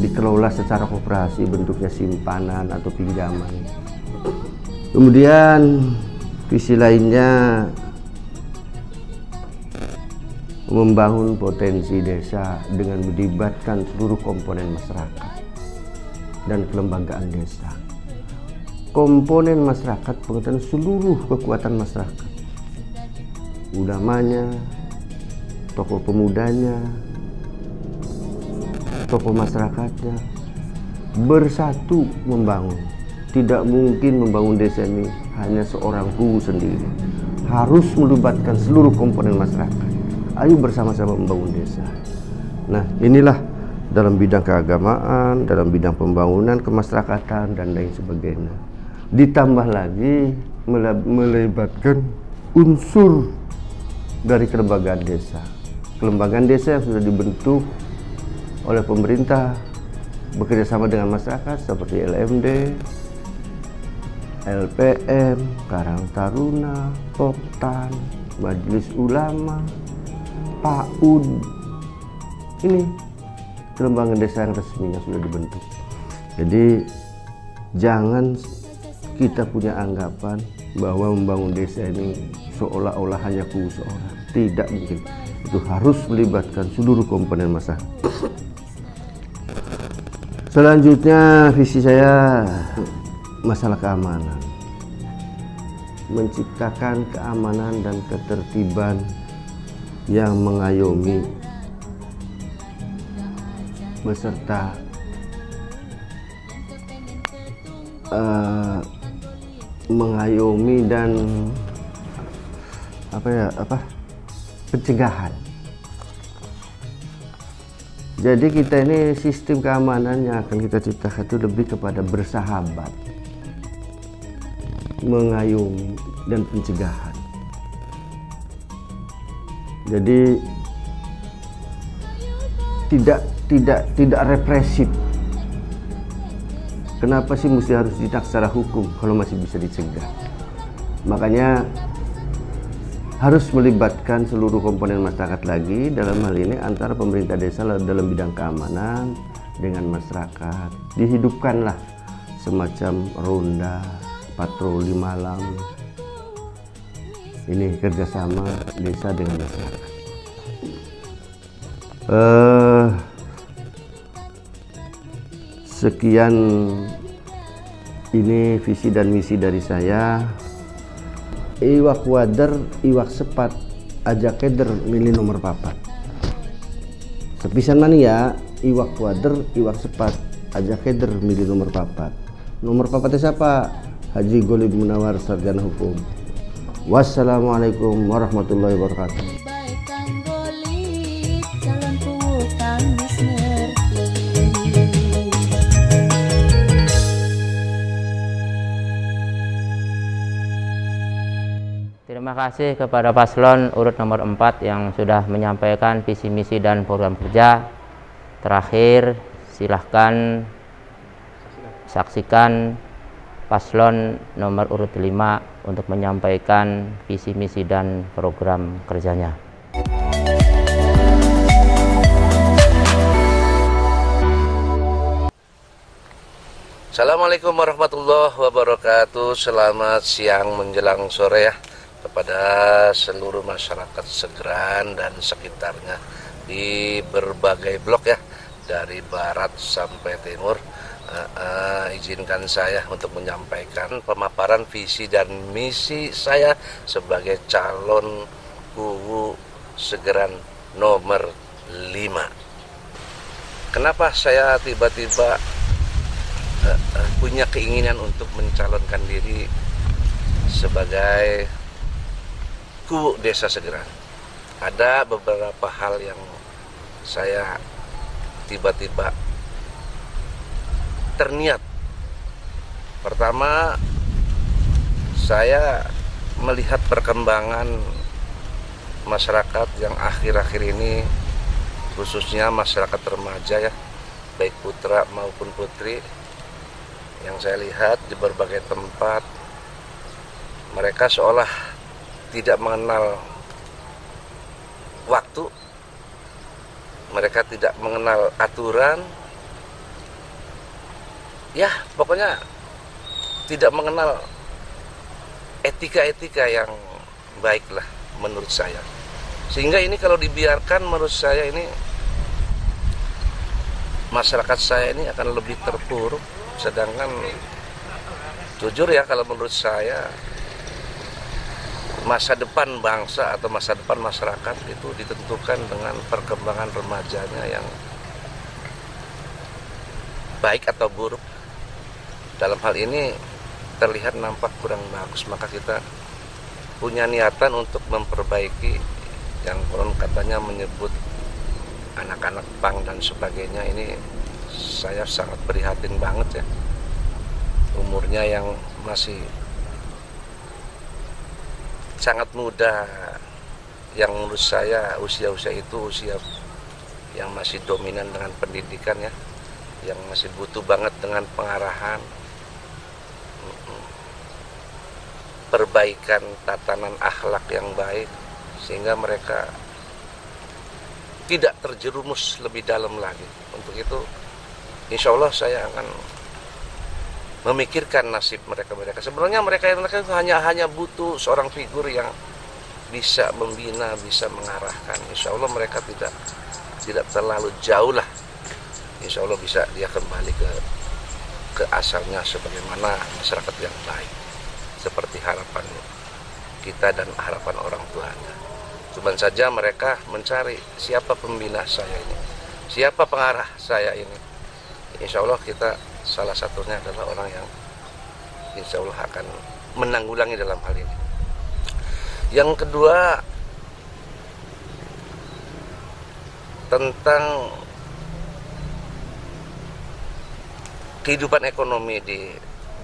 Dikelola secara koperasi, bentuknya simpanan atau pinjaman. Kemudian Visi lainnya membangun potensi desa dengan melibatkan seluruh komponen masyarakat dan kelembagaan desa. Komponen masyarakat pengertian seluruh kekuatan masyarakat, ulamanya, tokoh pemudanya, tokoh masyarakatnya, bersatu membangun. Tidak mungkin membangun desa ini hanya seorang guru sendiri. Harus melibatkan seluruh komponen masyarakat. Ayo bersama-sama membangun desa. Nah, inilah dalam bidang keagamaan, dalam bidang pembangunan, kemasyarakatan, dan lain sebagainya. Ditambah lagi melibatkan unsur dari kelembagaan desa. Kelembagaan desa yang sudah dibentuk oleh pemerintah bekerjasama dengan masyarakat seperti LMD, LPM, Karang Taruna, Poptan, Majelis Ulama, PAUD. Ini kelembagaan desa yang resminya sudah dibentuk. Jadi jangan kita punya anggapan bahwa membangun desa ini seolah-olah hanya kubu seorang. Tidak mungkin. Itu harus melibatkan seluruh komponen masyarakat. Selanjutnya visi saya masalah keamanan. Menciptakan keamanan dan ketertiban yang mengayomi beserta mengayomi dan pencegahan. Jadi kita ini sistem keamanan yang akan kita ciptakan itu lebih kepada bersahabat, mengayomi, dan pencegahan. Jadi tidak represif. Kenapa sih mesti harus ditindak secara hukum kalau masih bisa dicegah? Makanya harus melibatkan seluruh komponen masyarakat lagi, dalam hal ini antara pemerintah desa dalam bidang keamanan dengan masyarakat. Dihidupkanlah semacam ronda, patroli malam. Ini kerjasama desa dengan masyarakat. Sekian ini visi dan misi dari saya. Iwak wader, iwak sepat, aja keder milih nomor papat. Sepisan mania, iwak wader, iwak sepat, aja keder milih nomor papat. Nomor papatnya siapa? Haji Golib Munawar, Sarjana Hukum. Wassalamualaikum warahmatullahi wabarakatuh. Terima kasih kepada paslon urut nomor 4 yang sudah menyampaikan visi misi dan program kerja. Terakhir, silahkan saksikan paslon nomor urut 5 untuk menyampaikan visi misi dan program kerjanya. Assalamualaikum warahmatullahi wabarakatuh. Selamat siang menjelang sore ya kepada seluruh masyarakat Segeran dan sekitarnya di berbagai blok ya, dari barat sampai timur. Izinkan saya untuk menyampaikan pemaparan visi dan misi saya sebagai calon kubu Segeran nomor 5. Kenapa saya tiba-tiba punya keinginan untuk mencalonkan diri sebagai kubu desa Segeran? Ada beberapa hal yang saya tiba-tiba terniat. Pertama, saya melihat perkembangan masyarakat yang akhir-akhir ini, khususnya masyarakat remaja ya, baik putra maupun putri, yang saya lihat di berbagai tempat, mereka seolah tidak mengenal waktu, mereka tidak mengenal aturan, ya pokoknya tidak mengenal etika-etika yang baiklah menurut saya. Sehingga ini kalau dibiarkan menurut saya ini masyarakat saya ini akan lebih terpuruk. Sedangkan jujur ya, kalau menurut saya masa depan bangsa atau masa depan masyarakat itu ditentukan dengan perkembangan remajanya yang baik atau buruk. Dalam hal ini terlihat nampak kurang bagus, maka kita punya niatan untuk memperbaiki. Yang konon katanya menyebut anak-anak pang dan sebagainya, ini saya sangat prihatin banget ya. Umurnya yang masih sangat muda, yang menurut saya usia-usia itu usia yang masih dominan dengan pendidikan ya, yang masih butuh banget dengan pengarahan, perbaikan tatanan akhlak yang baik, sehingga mereka tidak terjerumus lebih dalam lagi. Untuk itu insya Allah saya akan memikirkan nasib mereka. Sebenarnya mereka hanya butuh seorang figur yang bisa membina, bisa mengarahkan. Insya Allah mereka tidak terlalu jauh lah. Insya Allah bisa dia kembali ke asalnya sebagaimana masyarakat yang baik, seperti harapan kita dan harapan orang tuanya. Cuman saja mereka mencari siapa pembina saya ini, siapa pengarah saya ini. Insya Allah kita salah satunya adalah orang yang insya Allah akan menanggulangi dalam hal ini. Yang kedua, tentang kehidupan ekonomi di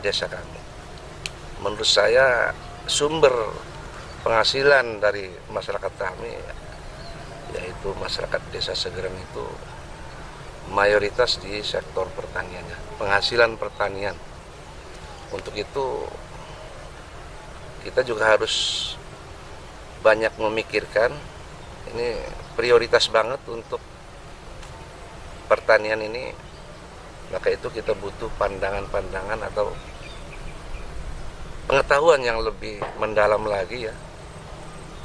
desa kami. Menurut saya sumber penghasilan dari masyarakat kami, yaitu masyarakat desa Segeran itu mayoritas di sektor pertaniannya, penghasilan pertanian. Untuk itu kita juga harus banyak memikirkan, ini prioritas banget untuk pertanian ini. Maka itu kita butuh pandangan-pandangan atau pengetahuan yang lebih mendalam lagi ya,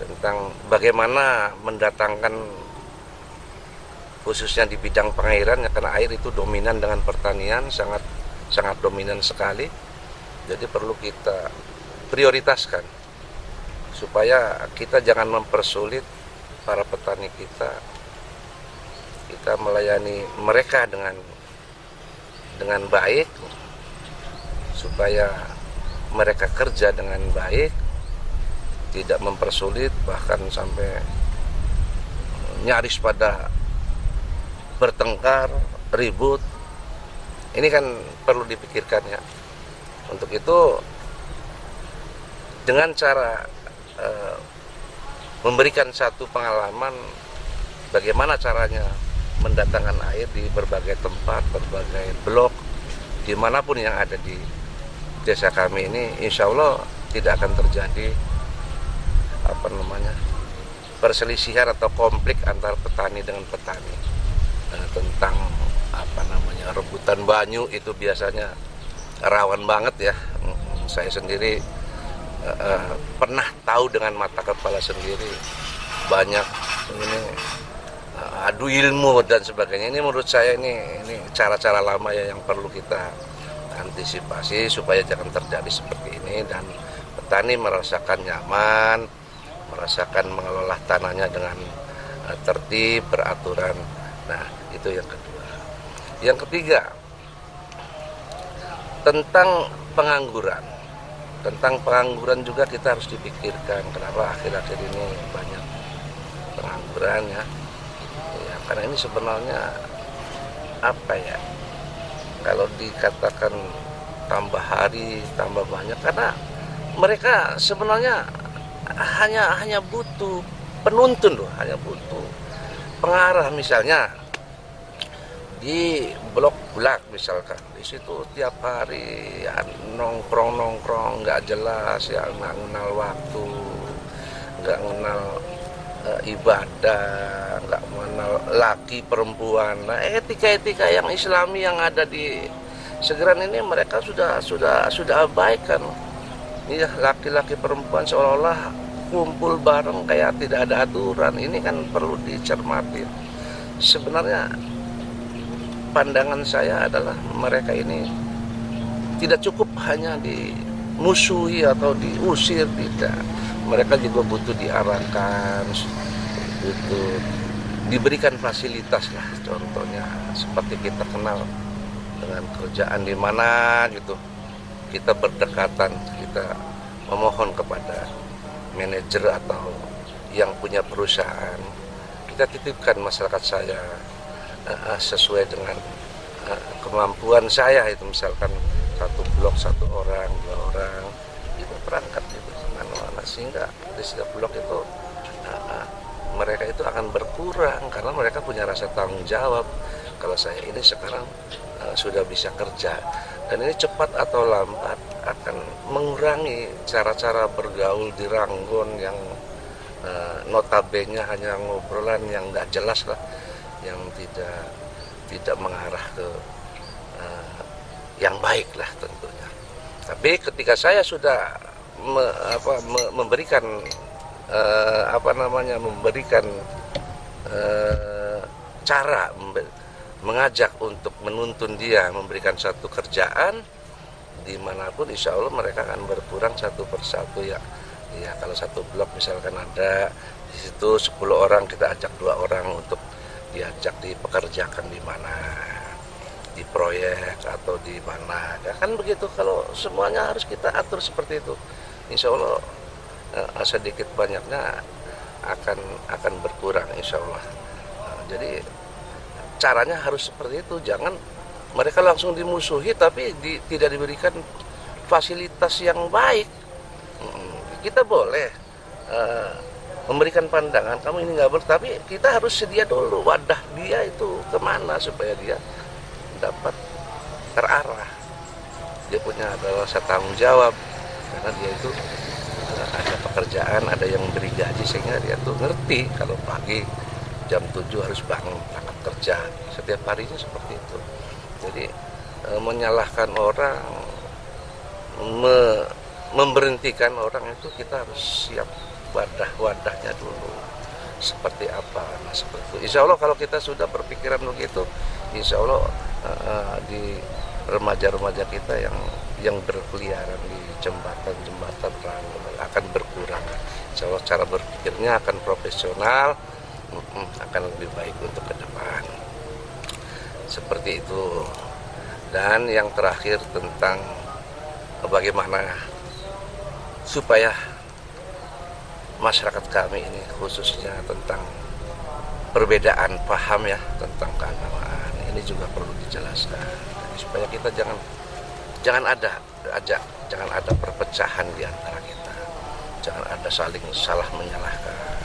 tentang bagaimana mendatangkan, khususnya di bidang pengairan ya, karena air itu dominan dengan pertanian, sangat dominan sekali. Jadi perlu kita prioritaskan supaya kita jangan mempersulit para petani kita melayani mereka dengan baik, supaya mereka kerja dengan baik, tidak mempersulit, bahkan sampai nyaris pada bertengkar, ribut. Ini kan perlu dipikirkan ya. Untuk itu dengan cara memberikan satu pengalaman bagaimana caranya mendatangkan air di berbagai tempat, berbagai blok, dimanapun yang ada di desa kami ini, insya Allah tidak akan terjadi perselisihan atau konflik antar petani dengan petani. Tentang rebutan banyu itu biasanya rawan banget ya. Saya sendiri pernah tahu dengan mata kepala sendiri, banyak ini adu ilmu dan sebagainya. Ini menurut saya ini cara-cara lama ya yang perlu kita antisipasi supaya jangan terjadi seperti ini, dan petani merasakan nyaman, merasakan mengelola tanahnya dengan tertib, beraturan. Nah, itu yang kedua. Yang ketiga, tentang pengangguran. Tentang pengangguran juga kita harus dipikirkan. Kenapa akhir-akhir ini banyak pengangguran ya? Ya, karena ini sebenarnya apa ya? Kalau dikatakan tambah hari tambah banyak, karena mereka sebenarnya hanya butuh penuntun loh, hanya butuh pengarah. Misalnya di blok Bulak misalkan, di situ tiap hari ya, nongkrong nggak jelas ya, nggak kenal waktu, nggak kenal ibadah, nggak mengenal laki perempuan. Nah, etika yang Islami yang ada di Segeran ini mereka sudah abaikan. Iya, laki-laki perempuan seolah-olah kumpul bareng kayak tidak ada aturan. Ini kan perlu dicermati. Sebenarnya pandangan saya adalah mereka ini tidak cukup hanya dimusuhi atau diusir, tidak. Mereka juga butuh diarahkan, butuh diberikan fasilitas lah. Contohnya seperti kita kenal dengan kerjaan di mana gitu, kita berdekatan, kita memohon kepada manajer atau yang punya perusahaan, kita titipkan masyarakat saya sesuai dengan kemampuan saya. Itu misalkan satu blok 1 orang, 2 orang, itu berangkat gitu kemana-mana, sehingga di setiap blok itu mereka itu akan berkurang karena mereka punya rasa tanggung jawab. Kalau saya ini sekarang sudah bisa kerja, dan ini cepat atau lambat akan mengurangi cara-cara bergaul di Ranggon yang notabene hanya ngobrolan yang nggak jelas lah, yang tidak mengarah ke yang baik lah tentunya. Tapi ketika saya sudah memberikan cara mengajak untuk menuntun dia memberikan satu kerjaan dimanapun, insya Allah mereka akan berkurang satu persatu ya. Ya, kalau satu blok misalkan ada di situ 10 orang, kita ajak 2 orang untuk diajak dipekerjakan di mana, di proyek atau di mana, ya kan begitu. Kalau semuanya harus kita atur seperti itu, insya Allah sedikit banyaknya akan berkurang insya Allah. Jadi caranya harus seperti itu, jangan mereka langsung dimusuhi tapi tidak diberikan fasilitas yang baik. Kita boleh memberikan pandangan, kamu ini nggak boleh, tapi kita harus sedia dulu wadah dia itu kemana supaya dia dapat terarah. Dia punya rasa tanggung jawab karena dia itu ada pekerjaan, ada yang beri gaji, sehingga dia tuh ngerti kalau pagi jam 7 harus bangun berangkat kerja. Setiap harinya seperti itu. Jadi menyalahkan orang, memberhentikan orang itu kita harus siap wadah-wadahnya dulu seperti apa. Nah, seperti itu. Insya Allah kalau kita sudah berpikiran begitu, insya Allah di remaja-remaja kita yang berkeliaran di jembatan-jembatan akan berkurang. Insya Allah cara berpikirnya akan profesional, akan lebih baik untuk ke depan. Seperti itu. Dan yang terakhir tentang bagaimana supaya masyarakat kami ini khususnya tentang perbedaan paham ya tentang keagamaan ini juga perlu dijelaskan. Jadi supaya kita jangan ada perpecahan di antara kita. Jangan ada saling salah menyalahkan.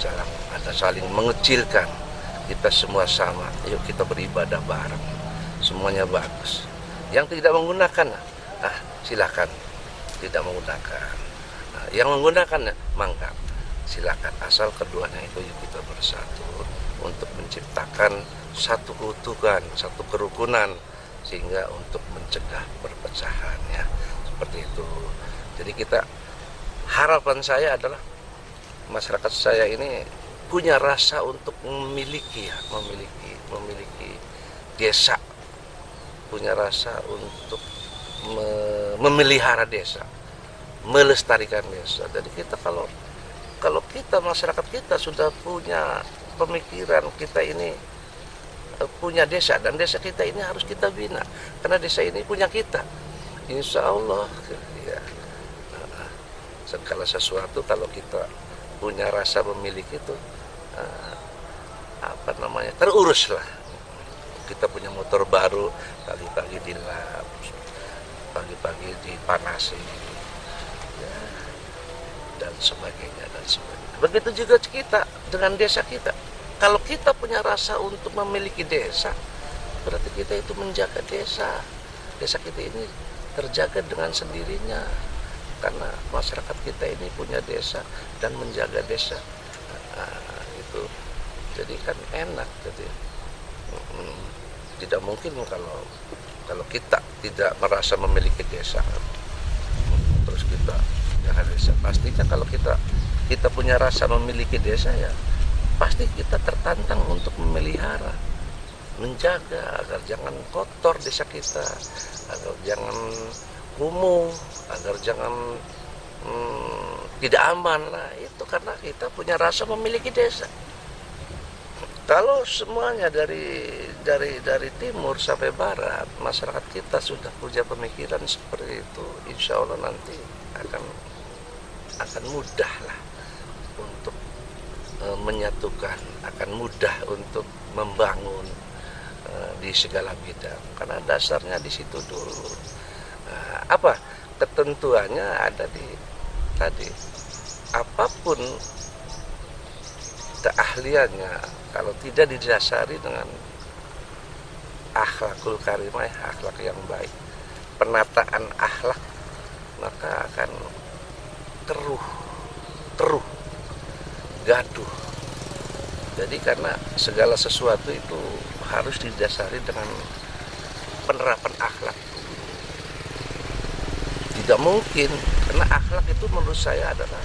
Jangan ada saling mengecilkan. Kita semua sama. Yuk kita beribadah bareng. Semuanya bagus. Yang tidak menggunakan, silakan tidak menggunakan. Yang menggunakan, mangga silakan. Asal keduanya itu yuk kita bersatu untuk menciptakan satu keutuhan, satu kerukunan, sehingga untuk mencegah perpecahan ya. Seperti itu. Jadi harapan saya adalah masyarakat saya ini punya rasa untuk memiliki desa, punya rasa untuk memelihara desa, melestarikan desa. Jadi kita kalau kita masyarakat kita sudah punya pemikiran kita ini punya desa, dan desa kita ini harus kita bina karena desa ini punya kita, insya Allah ya. Segala sesuatu kalau kita punya rasa memiliki itu terurus lah. Kita punya motor baru, pagi-pagi dilap, pagi-pagi dipanasi ya, dan sebagainya. Begitu juga kita dengan desa kita. Kalau kita punya rasa untuk memiliki desa, berarti kita itu menjaga desa. Desa kita ini terjaga dengan sendirinya karena masyarakat kita ini punya desa dan menjaga desa. Itu jadi kan enak. Jadi tidak mungkin kalau kita tidak merasa memiliki desa terus kita juta daerah desa. Pastinya kalau kita punya rasa memiliki desa, ya pasti kita tertantang untuk memelihara, menjaga agar jangan kotor desa kita, agar jangan kumuh, agar jangan tidak aman. Nah, itu karena kita punya rasa memiliki desa. Kalau semuanya dari timur sampai barat, masyarakat kita sudah punya pemikiran seperti itu, insya Allah nanti akan mudah lah untuk menyatukan, akan mudah untuk membangun di segala bidang, karena dasarnya di situ dulu. Apa ketentuannya ada di tadi, apapun keahliannya, kalau tidak didasari dengan akhlakul karimah, akhlak yang baik, penataan akhlak, maka akan keruh, gaduh. Jadi karena segala sesuatu itu harus didasari dengan penerapan akhlak. Tidak mungkin, karena akhlak itu menurut saya adalah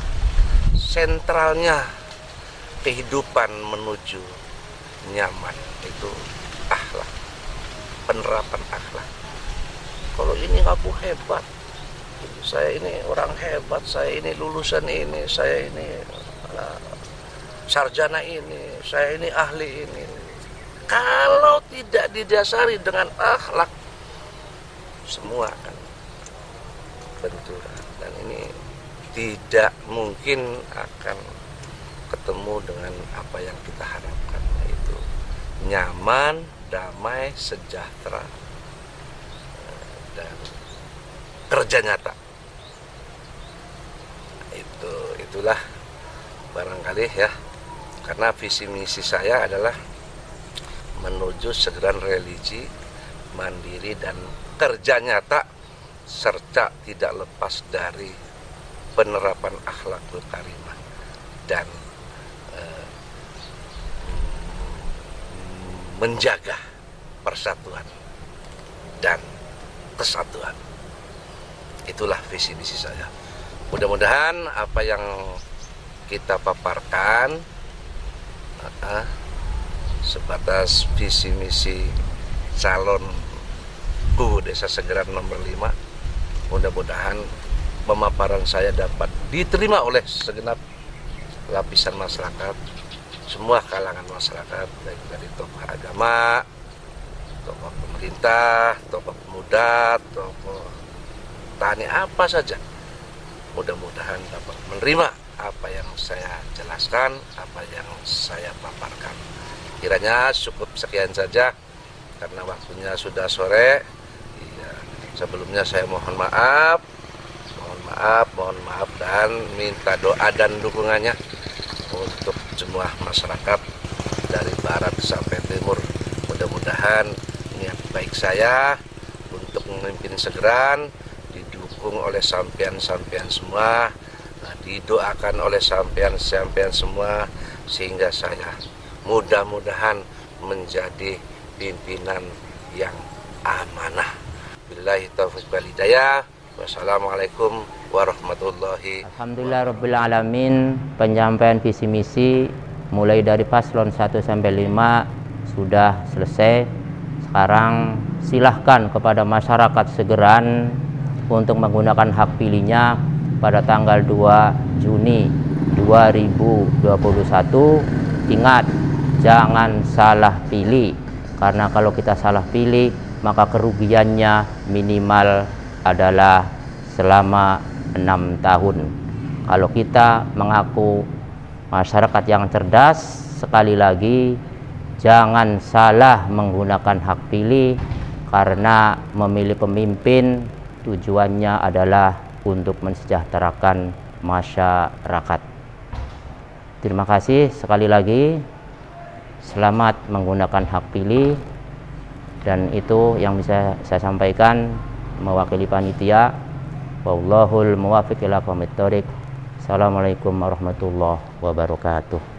sentralnya kehidupan menuju nyaman, itu akhlak, penerapan akhlak. Kalau ini ngaku hebat, saya ini orang hebat, saya ini lulusan ini, saya ini sarjana ini, saya ini ahli ini. Kalau tidak didasari dengan akhlak, semua akan benturan, dan ini tidak mungkin akan ketemu dengan apa yang kita harapkan, yaitu nyaman, damai, sejahtera, dan kerja nyata. Itulah barangkali ya, karena visi misi saya adalah menuju segera religi mandiri dan kerja nyata, serta tidak lepas dari penerapan akhlakul karimah dan menjaga persatuan dan kesatuan. Itulah visi misi saya. Mudah-mudahan apa yang kita paparkan sebatas visi misi calon Guru Desa Segeran nomor 5, mudah-mudahan pemaparan saya dapat diterima oleh segenap lapisan masyarakat, semua kalangan masyarakat, baik dari tokoh agama, tokoh pemerintah, tokoh pemuda, tokoh tani, apa saja. Mudah-mudahan dapat menerima apa yang saya jelaskan, apa yang saya paparkan. Kiranya cukup sekian saja, karena waktunya sudah sore. Sebelumnya saya mohon maaf, dan minta doa dan dukungannya untuk semua masyarakat dari barat sampai timur. Mudah-mudahan niat baik saya untuk memimpin Segeran didukung oleh sampean-sampean semua, didoakan oleh sampean-sampean semua, sehingga saya mudah-mudahan menjadi pimpinan yang amanah. Billahi taufiq wal hidayah. Wassalamualaikum warahmatullahi wabarakatuh. Alhamdulillah rabbil alamin, penyampaian visi misi mulai dari paslon 1 sampai 5 sudah selesai. Sekarang silahkan kepada masyarakat Segeran untuk menggunakan hak pilihnya pada tanggal 2 Juni 2021. Ingat, jangan salah pilih, karena kalau kita salah pilih maka kerugiannya minimal adalah selama 6 tahun. Kalau kita mengaku masyarakat yang cerdas, sekali lagi jangan salah menggunakan hak pilih, karena memilih pemimpin tujuannya adalah untuk mensejahterakan masyarakat. Terima kasih sekali lagi. Selamat menggunakan hak pilih. Dan itu yang bisa saya sampaikan mewakili panitia. Wallahul muwaffiq ila aqwamit thoriq. Assalamualaikum warahmatullahi wabarakatuh.